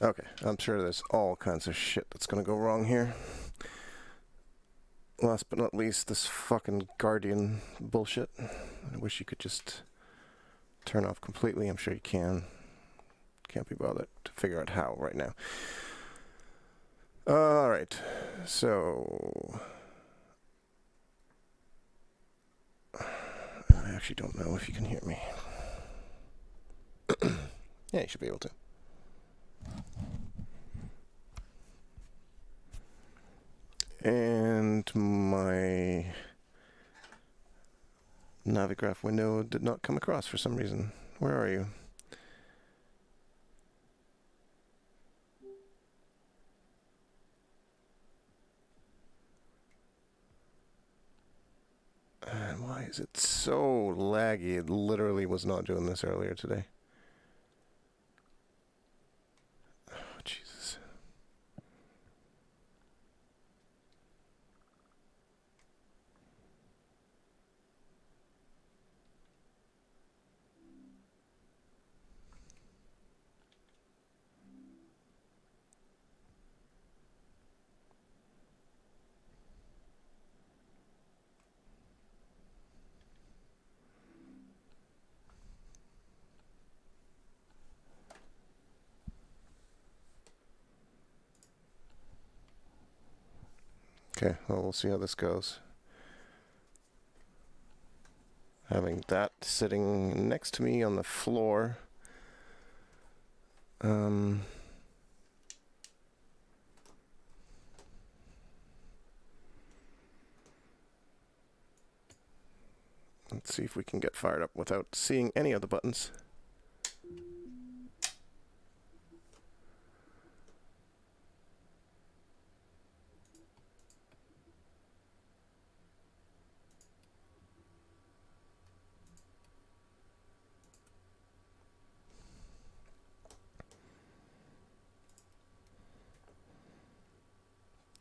Okay, I'm sure there's all kinds of shit that's gonna go wrong here. Last but not least, this fucking Guardian bullshit. I wish you could just turn off completely. I'm sure you can. Can't be bothered to figure out how right now. Alright, so... I actually don't know if you can hear me. Yeah, you should be able to. And my Navigraph window did not come across for some reason. Where are you? And why is it so laggy? It literally was not doing this earlier today. Oh, Jesus. Okay, well, we'll see how this goes. Having that sitting next to me on the floor. Let's see if we can get fired up without seeing any of the buttons.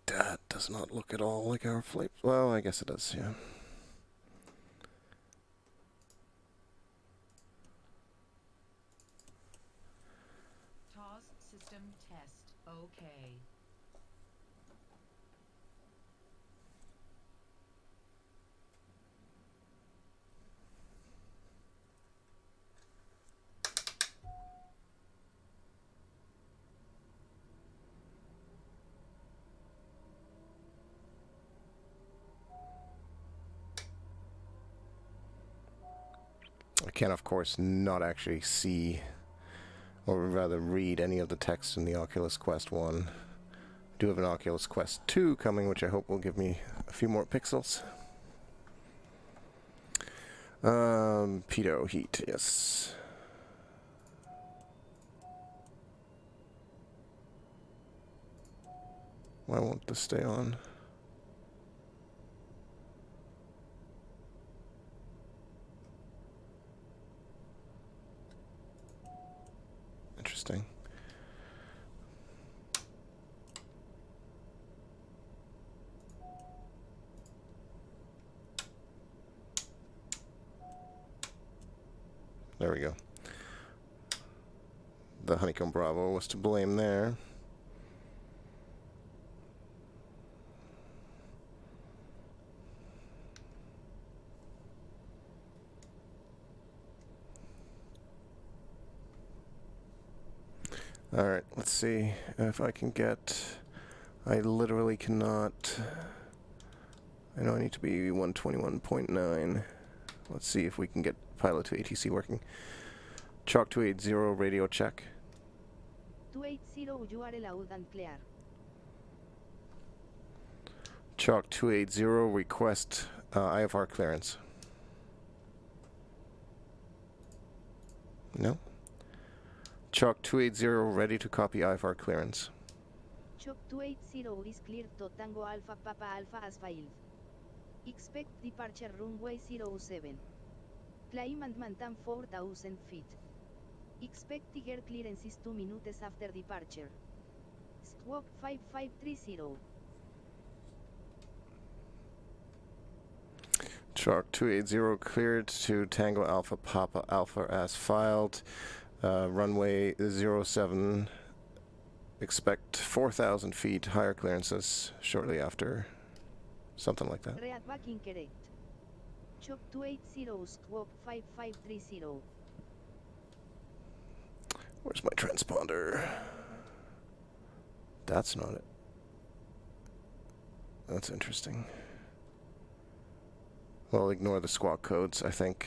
That does not look at all like our flight. Well, I guess it does, yeah. TAS system test. Okay. I can, of course, not actually see, or rather read any of the text in the Oculus Quest 1. I do have an Oculus Quest 2 coming, which I hope will give me a few more pixels. Pitot heat, yes. Why won't this stay on? Interesting. There we go. The Honeycomb Bravo was to blame there. Alright, let's see if I can get... I literally cannot... I know I need to be 121.9. Let's see if we can get pilot to ATC working. Chalk 280 radio check. 280 you are loud and clear. Chalk 280 request IFR clearance. No? Chalk 280 ready to copy IFR clearance. Chalk 280 is cleared to Tango Alpha Papa Alpha as filed. Expect departure runway 07. Climb and maintain 4,000 feet. Expect Tiger clearances 2 minutes after departure. Squawk 5530. Chalk 280 cleared to Tango Alpha Papa Alpha as filed. Runway 07 expect 4,000 feet higher clearances shortly after. Something like that. Read back incorrect. Chop 280 squawk 5530. Where's my transponder? That's not it. That's interesting. Well, ignore the squawk codes, I think.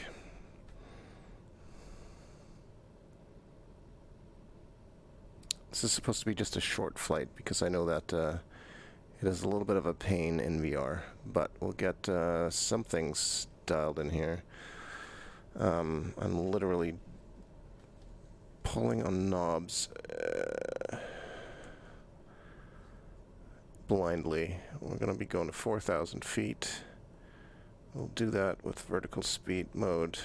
This is supposed to be just a short flight because I know that it is a little bit of a pain in VR, but we'll get some things dialed in here. I'm literally pulling on knobs blindly. We're going to be going to 4,000 feet. We'll do that with vertical speed mode.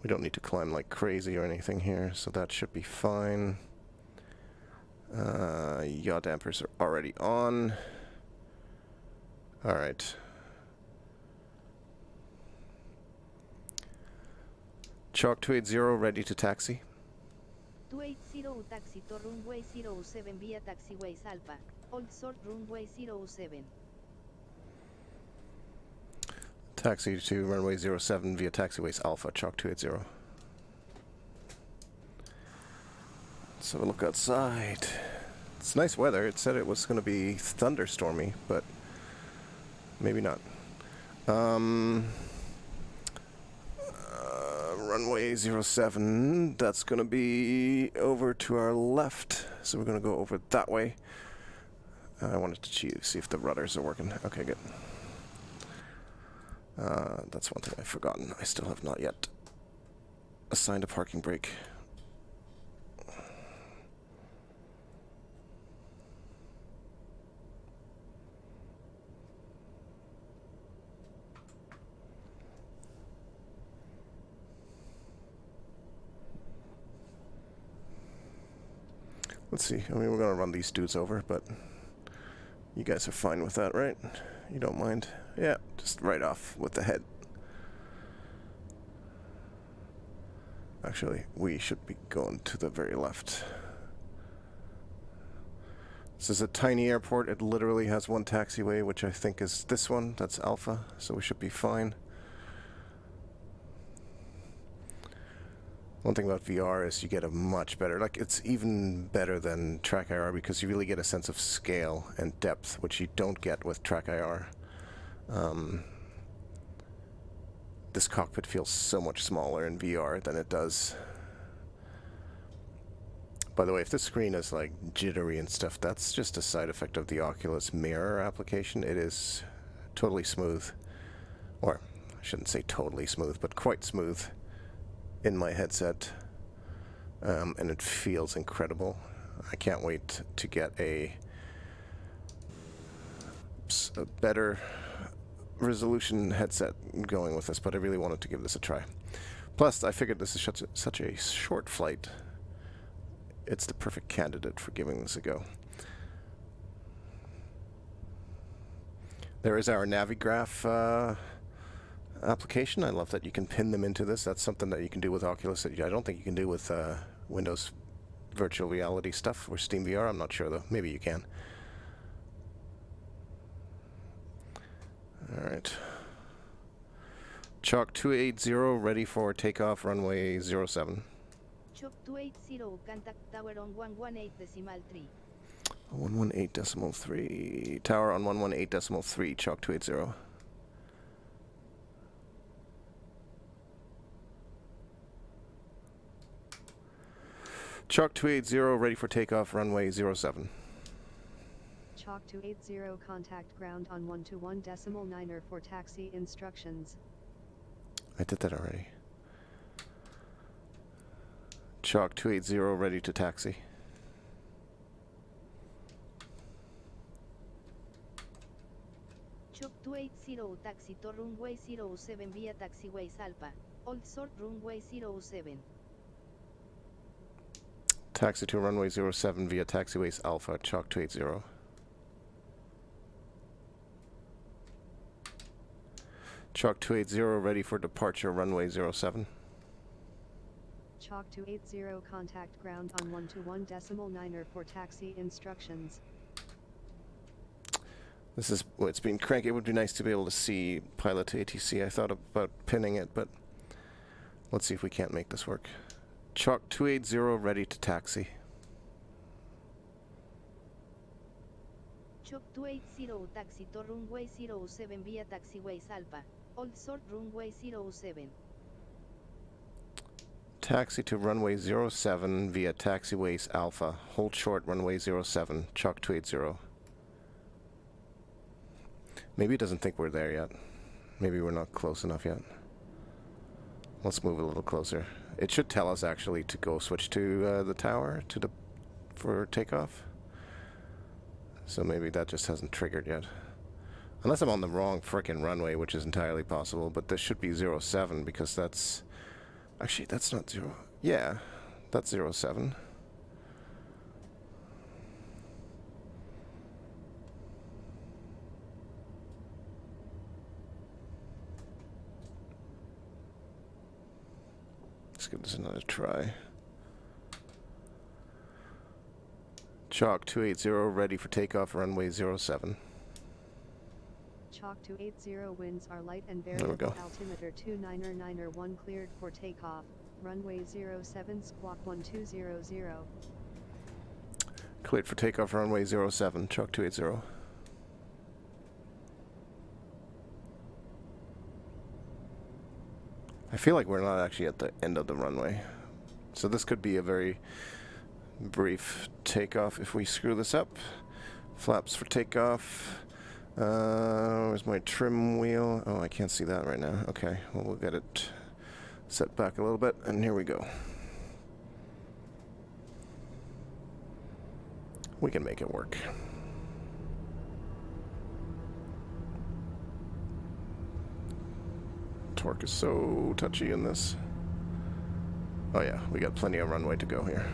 We don't need to climb like crazy or anything here, so that should be fine. Yaw dampers are already on. Alright. Chalk 280 ready to taxi. 280 taxi to runway 07 via taxiways Alpha, old sort runway 07. Taxi to runway 07 via taxiways Alpha, Chalk 280. Let's have a look outside. It's nice weather. It said it was going to be thunderstormy, but maybe not. Runway 07, that's going to be over to our left, so we're going to go over that way. I wanted to see if the rudders are working. Okay, good. That's one thing I've forgotten. I still have not yet assigned a parking brake. Let's see. I mean, we're going to run these dudes over, but you guys are fine with that, right? You don't mind? Yeah, just right off with the head. Actually, we should be going to the very left. This is a tiny airport. It literally has one taxiway, which I think is this one. That's Alpha, so we should be fine. One thing about VR is you get a much better, like it's even better than Track IR because you really get a sense of scale and depth, which you don't get with Track IR. This cockpit feels so much smaller in VR than it does. By the way, if this screen is like jittery and stuff, that's just a side effect of the Oculus Mirror application. It is totally smooth. Or, I shouldn't say totally smooth, but quite smooth in my headset, and it feels incredible. I can't wait to get a better resolution headset going with this, but I really wanted to give this a try. Plus, I figured this is such a short flight. It's the perfect candidate for giving this a go. There is our Navigraph application. I love that you can pin them into this. That's something that you can do with Oculus that I don't think you can do with Windows virtual reality stuff or Steam VR. I'm not sure though. Maybe you can. Alright. Chalk 280 ready for takeoff runway 07. Chop 280 contact tower on 118.3. 118.3. Tower on 118.3. Chalk 280. Chalk 280 ready for takeoff runway 07. Chalk 280 contact ground on 121.9 for taxi instructions. I did that already. Chalk 280 ready to taxi. Chop 280 taxi to runway 07 via taxiways Alpha, old sort runway 07. Taxi to runway 07 via taxiways Alpha, Chalk 280. Chalk 280 ready for departure runway 07. Chalk to 80 contact ground on 121.9 for taxi instructions. This is, well, it's been cranky. It would be nice to be able to see pilot to ATC. I thought about pinning it, but let's see if we can't make this work. Chalk 280 ready to taxi. Chalk 280 taxi to runway 07 via taxiways Alpha. Old sort runway 07. Taxi to runway 07 via taxiways Alpha. Hold short runway 07. Chalk 280. Maybe it doesn't think we're there yet. Maybe we're not close enough yet. Let's move a little closer. It should tell us actually to go switch to the tower for takeoff. So maybe that just hasn't triggered yet. Unless I'm on the wrong frickin' runway, which is entirely possible. But this should be 07 because that's... Actually, that's not 0. Yeah, that's 07. Let's give this another try. Chalk 280 ready for takeoff runway 07. Chalk 280 winds are light and There we variable. go. Altimeter 299er1 cleared for takeoff. Runway 07 squawk 1200. Cleared for takeoff runway 07. Chalk 280. I feel like we're not actually at the end of the runway. So this could be a very brief takeoff if we screw this up. Flaps for takeoff. Where's my trim wheel? Oh, I can't see that right now. Okay, well, we'll get it set back a little bit, and here we go. We can make it work. Torque is so touchy in this. Oh yeah, we got plenty of runway to go here.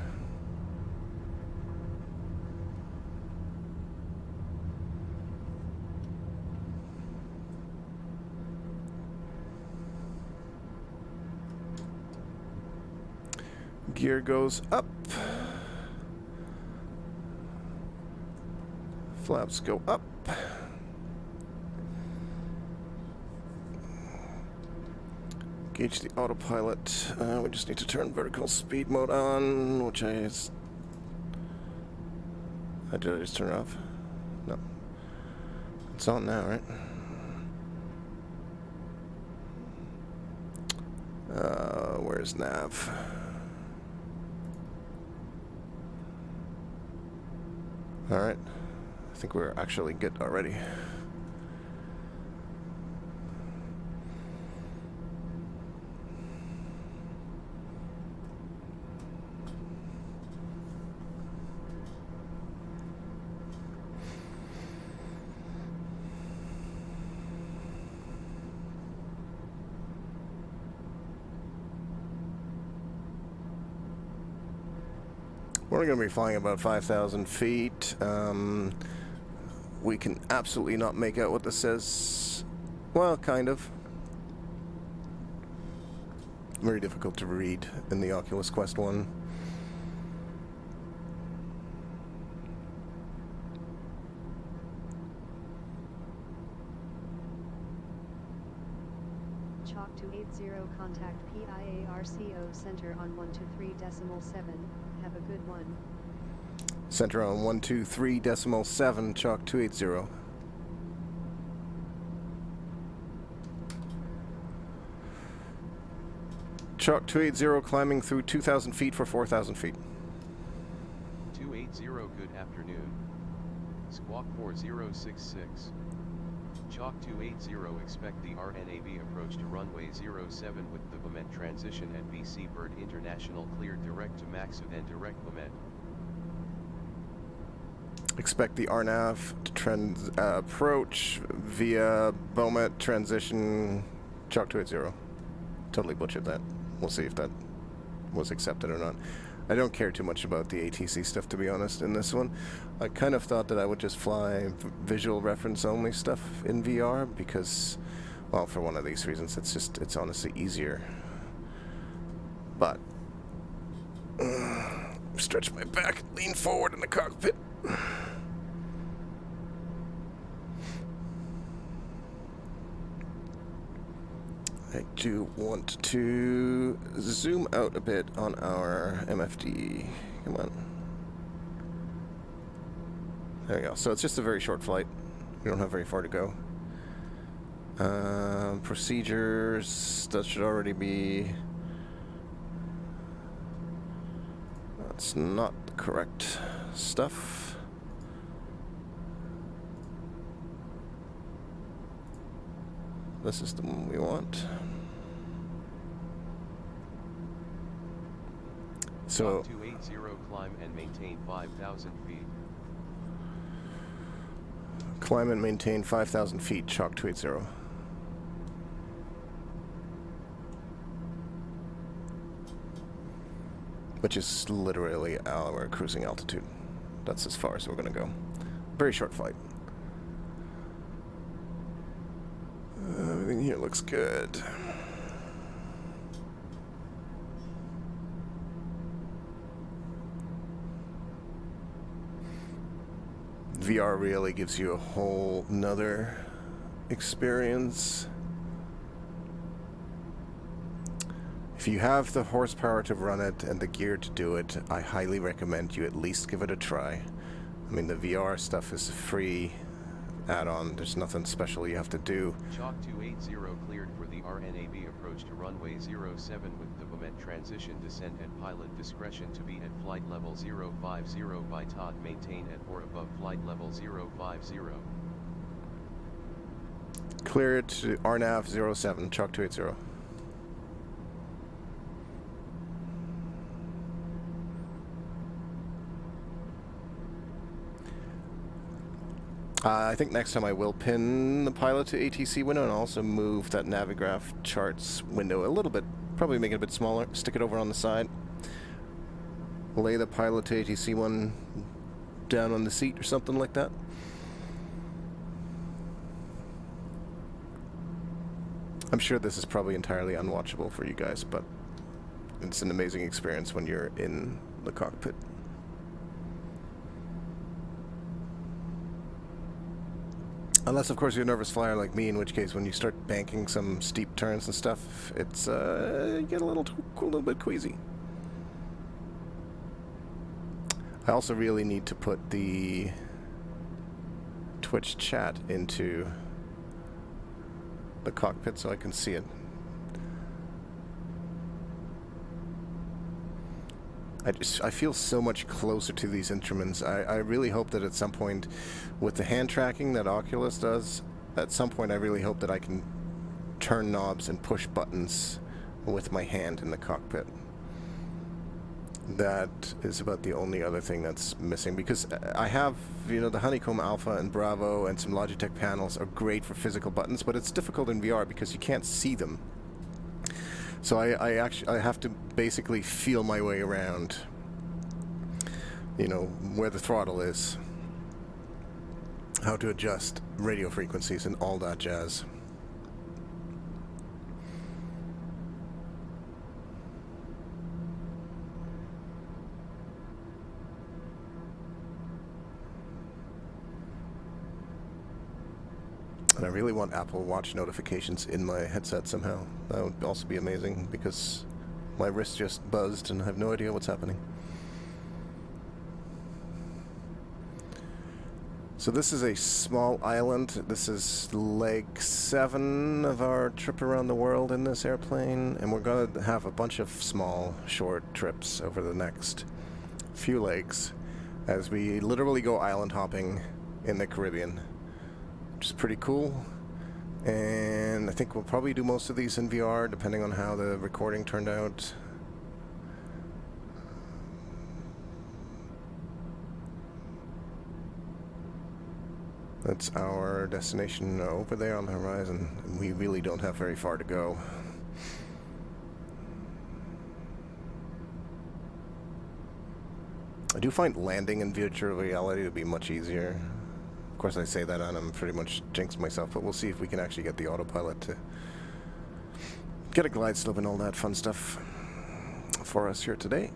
Gear goes up. Flaps go up. Gauge the autopilot. We just need to turn vertical speed mode on, which did I just turn it off? No. It's on now, right? Where's nav? Alright. I think we're actually good already. We're going to be flying about 5,000 feet. We can absolutely not make out what this says. Well, kind of. Very difficult to read in the Oculus Quest 1. Chalk 280 contact PIARCO center on 123.7. Have a good one. Center on 123.7, Chalk 280. Chalk 280 climbing through 2,000 feet for 4,000 feet. 280, good afternoon. Squawk 4066. Chalk 280, expect the RNAV approach to runway 07 with the Lament transition at BC Bird International cleared direct to Maxid and direct Lament. Expect the RNAV to approach via Beaumet transition Chalk 280. Totally butchered that. We'll see if that was accepted or not. I don't care too much about the ATC stuff, to be honest, in this one. I kind of thought that I would just fly visual reference only stuff in VR because, well, for one of these reasons, it's honestly easier. But Stretch my back, lean forward in the cockpit. I do want to zoom out a bit on our MFD. Come on. There we go. So it's just a very short flight. We don't have very far to go. Procedures, that should already be... That's not the correct stuff. This is the one we want. So... 280 climb and maintain 5,000 feet. Climb and maintain 5,000 feet, Chalk 280. Which is literally our cruising altitude. That's as far as we're going to go. Very short flight. Everything here looks good. VR really gives you a whole nother experience. If you have the horsepower to run it and the gear to do it, I highly recommend you at least give it a try. I mean, the VR stuff is a free add-on. There's nothing special you have to do. Chalk 280 cleared for the RNAV approach to runway 07 with the moment transition descent and pilot discretion to be at flight level 050 by TAD maintain at or above flight level 050. Clear it to RNAV 07, Chalk 280. I think next time I will pin the pilot to ATC window and also move that Navigraph charts window a little bit, probably make it a bit smaller, stick it over on the side, lay the pilot to ATC one down on the seat or something like that. I'm sure this is probably entirely unwatchable for you guys, but it's an amazing experience when you're in the cockpit. Unless, of course, you're a nervous flyer like me, in which case, when you start banking some steep turns and stuff, it's you get a little bit queasy. I also really need to put the Twitch chat into the cockpit so I can see it. I feel so much closer to these instruments. I really hope that at some point, with the hand tracking that Oculus does, at some point I really hope that I can turn knobs and push buttons with my hand in the cockpit. That is about the only other thing that's missing, because I have, you know, the Honeycomb Alpha and Bravo and some Logitech panels are great for physical buttons, but it's difficult in VR because you can't see them. So I have to basically feel my way around, you know, where the throttle is, how to adjust radio frequencies and all that jazz. And I really want Apple Watch notifications in my headset somehow. That would also be amazing, because my wrist just buzzed and I have no idea what's happening. So this is a small island. This is leg 7 of our trip around the world in this airplane, and we're going to have a bunch of small, short trips over the next few legs as we literally go island hopping in the Caribbean, which is pretty cool. And I think we'll probably do most of these in VR, depending on how the recording turned out. That's our destination over there on the horizon. We really don't have very far to go. I do find landing in virtual reality to be much easier. Of course, I say that and I'm pretty much jinxed myself, but we'll see if we can actually get the autopilot to get a glide slope and all that fun stuff for us here today.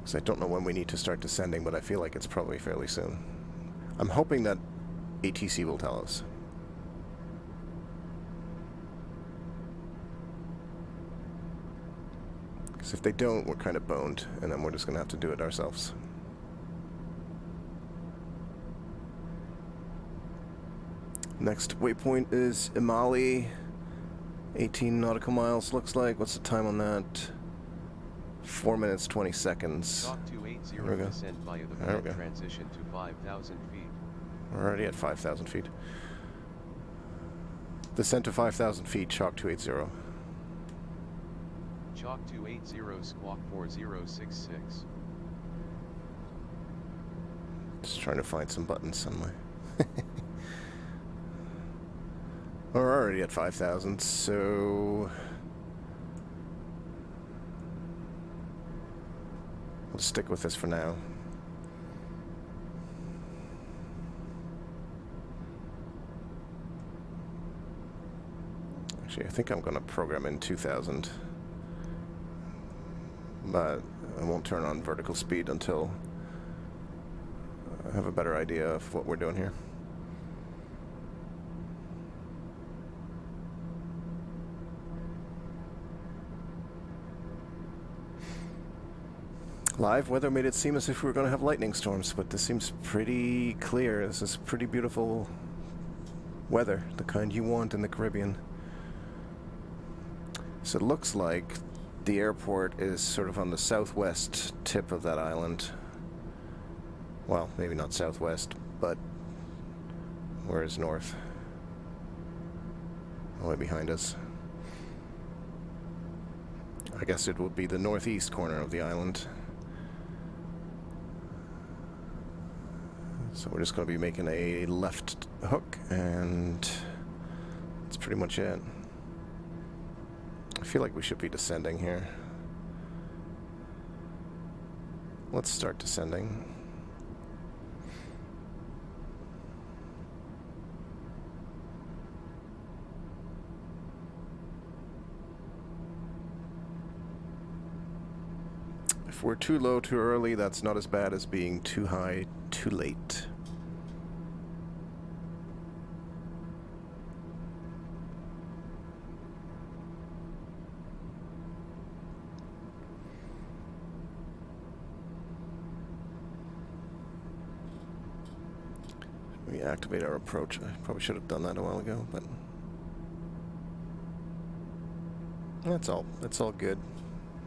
Because I don't know when we need to start descending, but I feel like it's probably fairly soon. I'm hoping that ATC will tell us. Because if they don't, we're kind of boned, and then we're just going to have to do it ourselves. Next waypoint is Imali. 18 nautical miles looks like. What's the time on that? 4 minutes 20 seconds. Chalk 280 There we go. descend via the There we go. transition to 5,000 feet. We're already at 5,000 feet. Descent to 5,000 feet, Chalk 280. Chalk 280 squawk 4066. Just trying to find some buttons somewhere. We're already at 5,000, so we'll stick with this for now. Actually, I think I'm going to program in 2,000, but I won't turn on vertical speed until I have a better idea of what we're doing here. Live weather made it seem as if we were going to have lightning storms, but this seems pretty clear. This is pretty beautiful weather, the kind you want in the Caribbean. So it looks like the airport is sort of on the southwest tip of that island. Well, maybe not southwest, but where is north? All the way behind us. I guess it would be the northeast corner of the island. So we're just going to be making a left hook, and that's pretty much it. I feel like we should be descending here. Let's start descending. If we're too low too early, that's not as bad as being too high too late. We activate our approach. I probably should have done that a while ago, but that's all. That's all good.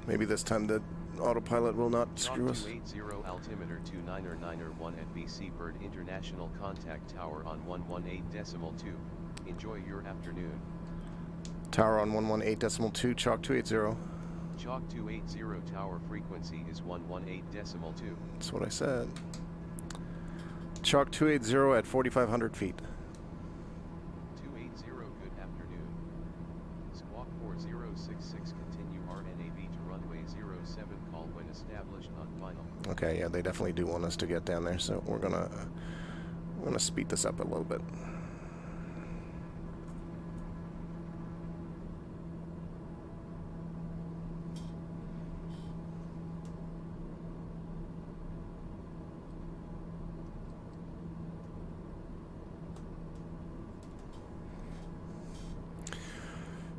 Maybe this time the autopilot will not screw us. 280 altimeter 299er1 at BC Bird International Contact Tower on 118.2. Enjoy your afternoon. Tower on 118.2, Chalk 280. Chalk 280 tower frequency is 118.2. That's what I said. Chalk 280 at 4,500 feet. 280 good afternoon. Squawk 4066 continue RNAV to runway 07 call when established on final. Okay, yeah, they definitely do want us to get down there, so we're gonna speed this up a little bit.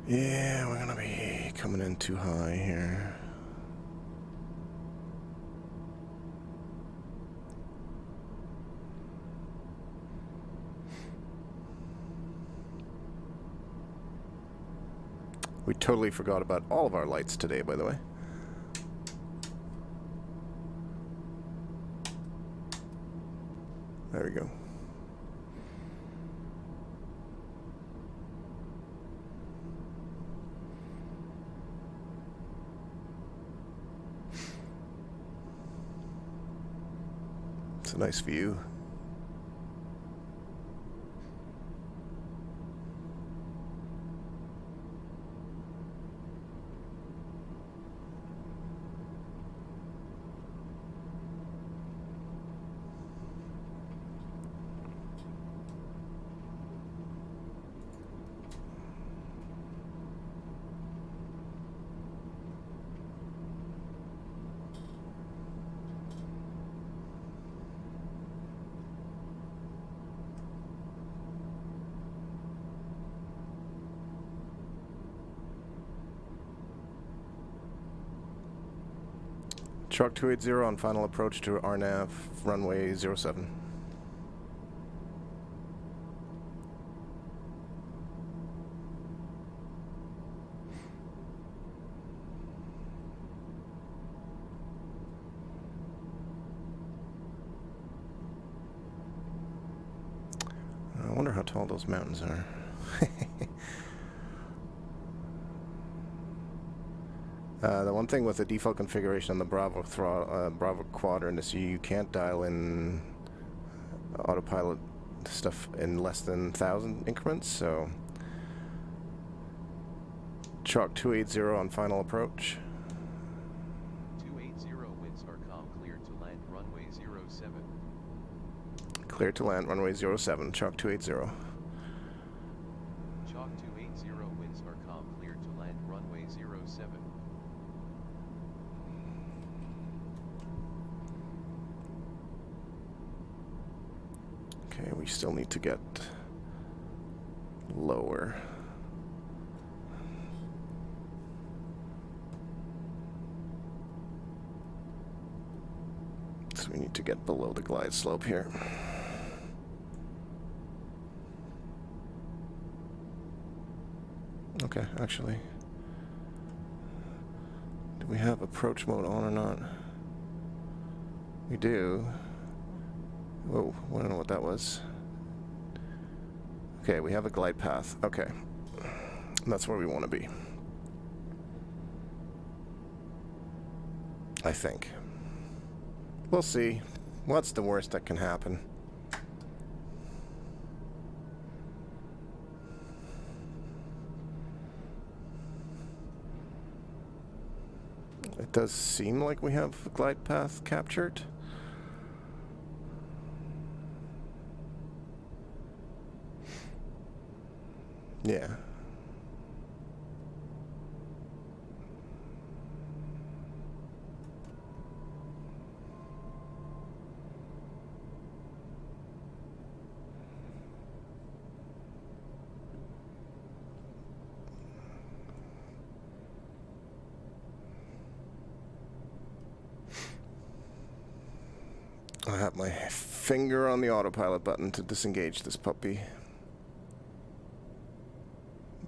Yeah, we're gonna be coming in too high here. We totally forgot about all of our lights today, by the way. There we go. It's a nice view. Chalk 280 on final approach to RNAV, runway 07. I wonder how tall those mountains are. The one thing with the default configuration on the Bravo quadrant is you can't dial in autopilot stuff in less than 1,000 increments, so chalk 280 on final approach. 280 winds are calm, clear to land runway 07. Clear to land runway 07, chalk 280. Chalk 280 winds are calm, clear to land runway 07. Okay, we still need to get lower. So we need to get below the glide slope here. Okay, actually, do we have approach mode on or not? We do. Whoa, I don't know what that was. Okay, we have a glide path. Okay. That's where we want to be. I think. We'll see. What's the worst that can happen? It does seem like we have a glide path captured. Yeah. I have my finger on the autopilot button to disengage this puppy.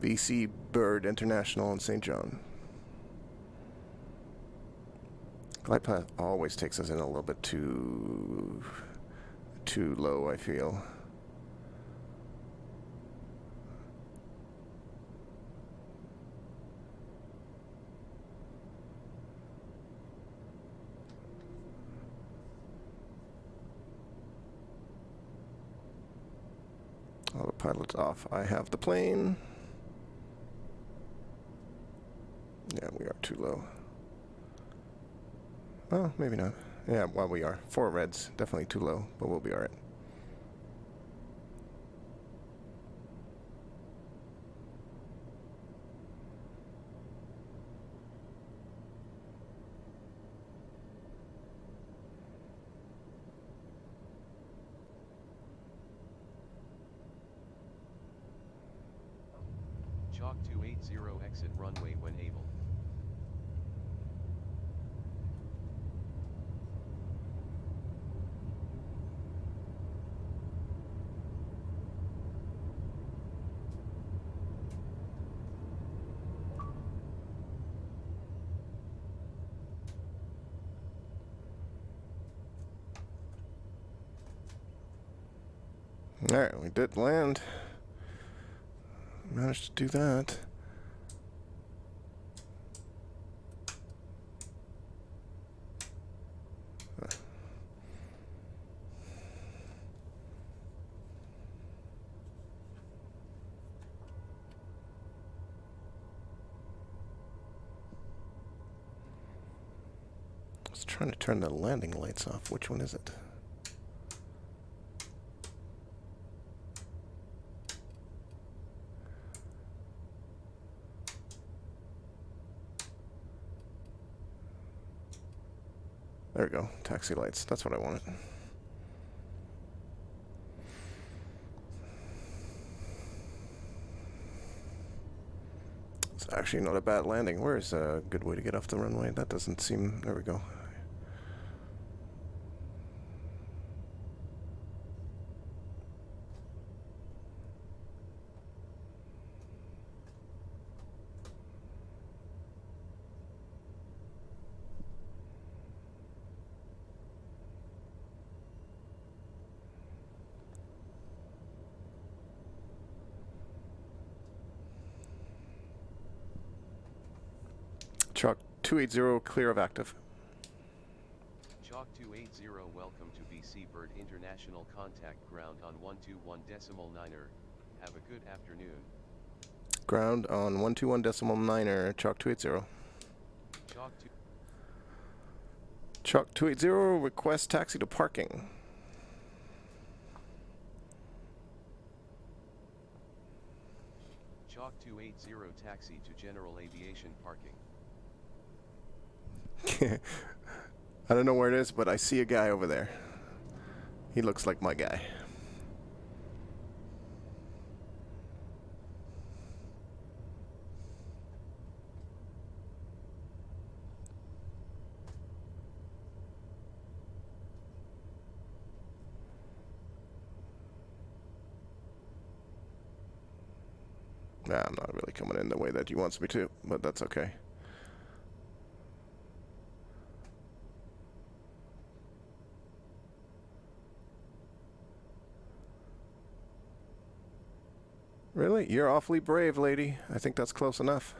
BC Bird International in St. John. Glide path always takes us in a little bit too low, I feel. Autopilot's off. I have the plane. Yeah, we are too low. Oh, maybe not. Yeah, well, we are. 4 reds. Definitely too low, but we'll be alright. Chalk 280 exit runway when able. Alright, we did land. Managed to do that. I was trying to turn the landing lights off. Which one is it? There we go. Taxi lights. That's what I wanted. It's actually not a bad landing. Where's a good way to get off the runway? That doesn't seem... There we go. 280 clear of active. Chalk 280 welcome to BC Bird International Contact Ground on 121.9er. Have a good afternoon. Ground on 121.9er, Chalk 280. Chalk 2 Chalk 280, request taxi to parking. Chalk 280 taxi to general aviation parking. I don't know where it is, but I see a guy over there. He looks like my guy. Nah, I'm not really coming in the way that he wants me to, but that's okay. Really? You're awfully brave, lady. I think that's close enough.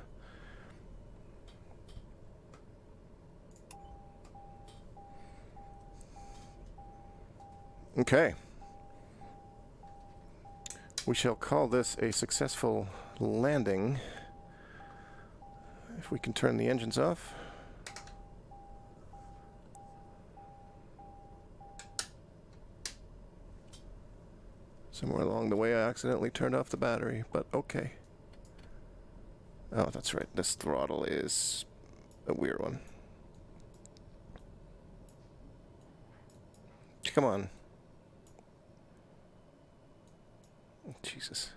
Okay. We shall call this a successful landing. If we can turn the engines off. Somewhere along the way I accidentally turned off the battery, but okay. Oh, that's right. This throttle is a weird one. Come on. Jesus.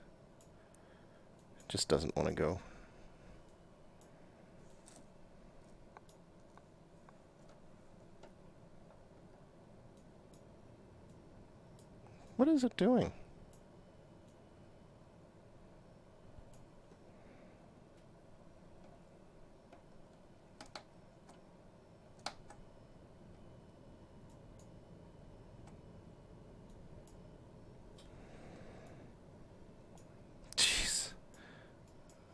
It just doesn't want to go. What is it doing? Jeez.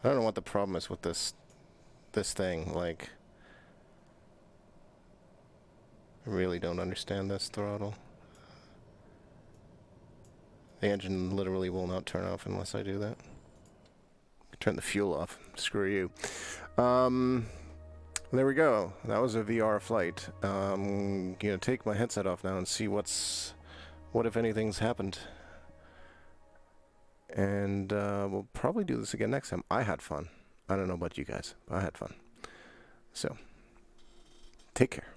I don't know what the problem is with this thing. Like, I really don't understand this throttle. The engine literally will not turn off unless I do that. Turn the fuel off. Screw you. There we go. That was a VR flight. I'm gonna take my headset off now and see what if anything's happened. And we'll probably do this again next time. I had fun. I don't know about you guys, but I had fun. So, take care.